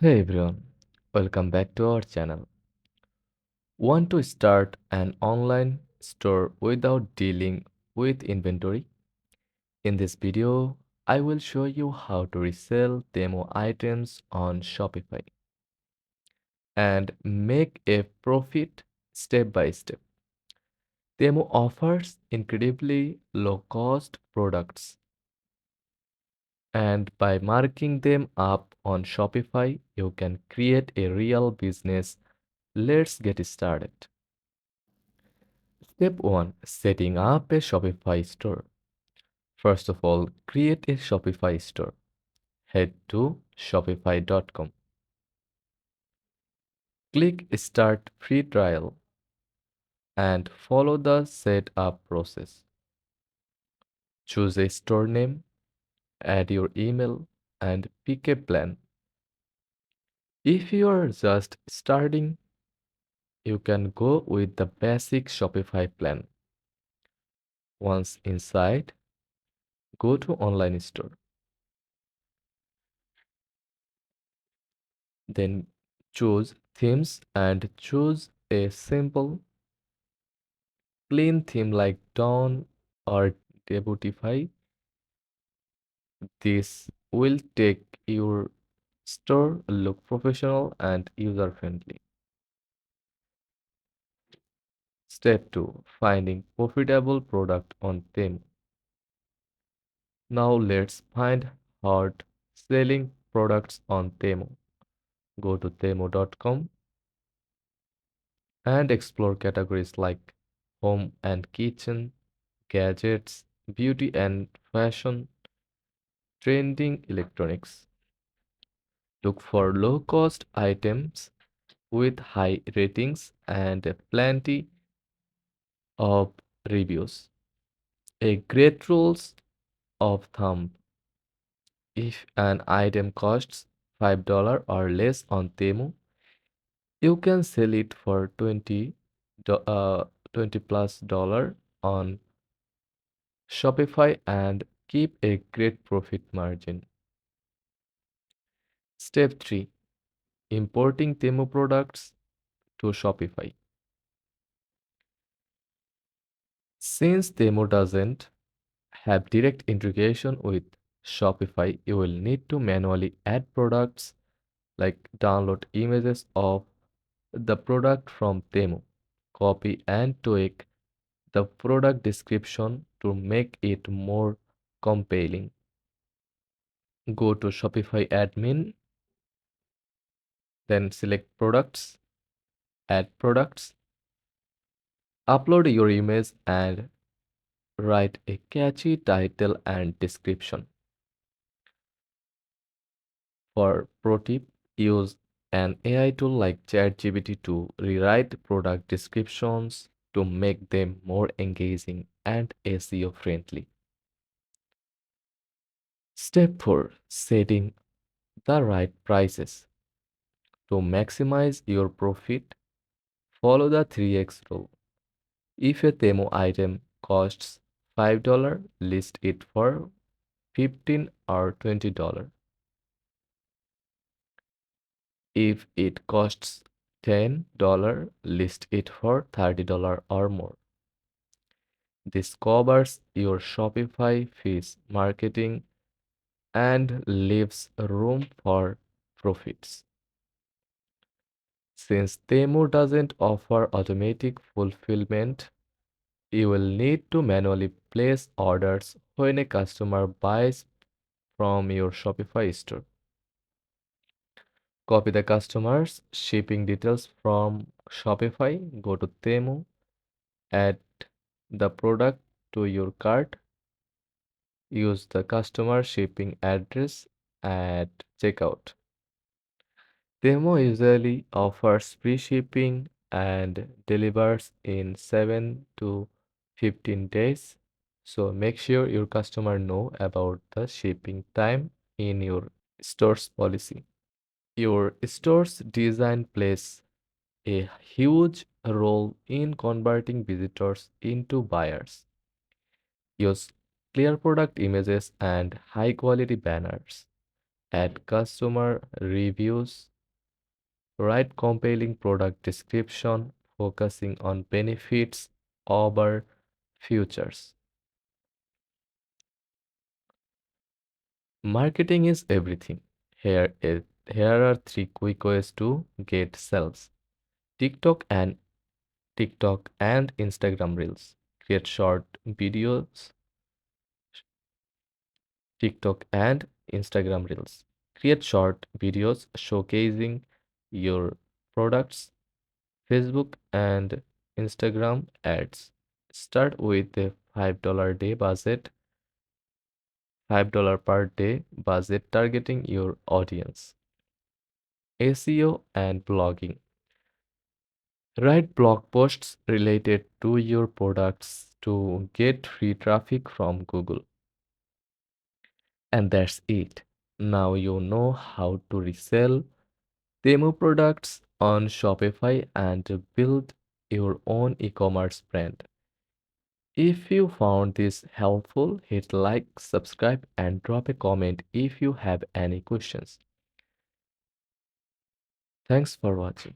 Hey everyone, welcome back to our channel. Want to start an online store without dealing with inventory? In this video, I will show you how to resell demo items on Shopify and make a profit step by step. Temu offers incredibly low cost products, and by marking them up on Shopify, you can create a real business. Let's get started. Step 1. Setting up a Shopify store. First of all, create a Shopify store. Head to shopify.com. Click Start Free Trial and follow the setup process. Choose a store name, add your email, and pick a plan. If you are just starting, you can go with the basic Shopify plan. Once inside, go to Online Store. Then choose Themes and choose a simple, clean theme like Dawn or Debutify. This will take your store look professional and user friendly. Step 2. Finding profitable product on Temu. Now let's find hard selling products on Temu. Go to temu.com and explore categories like home and kitchen, gadgets, beauty and fashion, trending electronics. Look for low cost items with high ratings and plenty of reviews. A great rules of thumb: if an item costs $5 or less on Temu, you can sell it for 20 plus dollar on Shopify and keep a great profit margin. Step 3. Importing Temu products to Shopify. Since Temu doesn't have direct integration with Shopify, you will need to manually add products like download images of the product from Temu, copy and tweak the product description to make it more compelling. Go to Shopify admin, then select products, add products, upload your image and write a catchy title and description. For pro tip, use an AI tool like ChatGPT to rewrite product descriptions to make them more engaging and SEO friendly. Step 4. Setting the right prices. To maximize your profit, follow the 3x rule. If a Temu item costs $5, list it for 15 or $20. If it costs $10, list it for $30 or more. This covers your Shopify fees, marketing, and leaves room for profits. Since Temu doesn't offer automatic fulfillment, you will need to manually place orders when a customer buys from your Shopify store. Copy the customer's shipping details from Shopify, go to Temu, add the product to your cart, use the customer shipping address at checkout. Temu usually offers free shipping and delivers in 7 to 15 days. So make sure your customer know about the shipping time in your store's policy. Your store's design plays a huge role in converting visitors into buyers. Use clear product images and high quality banners. add customer reviews, write compelling product description focusing on benefits over features. Marketing is everything. Here are three quick ways to get sales. TikTok and TikTok and Instagram Reels. Create short videos, TikTok and Instagram Reels. Create short videos showcasing your products, Facebook and Instagram ads. Start with a $5 day budget, $5 per day budget targeting your audience. SEO and blogging. Write blog posts related to your products to get free traffic from Google. And that's it. Now you know how to resell Temu products on Shopify and build your own e-commerce brand. If you found this helpful, hit like, subscribe, and drop a comment if you have any questions. Thanks for watching.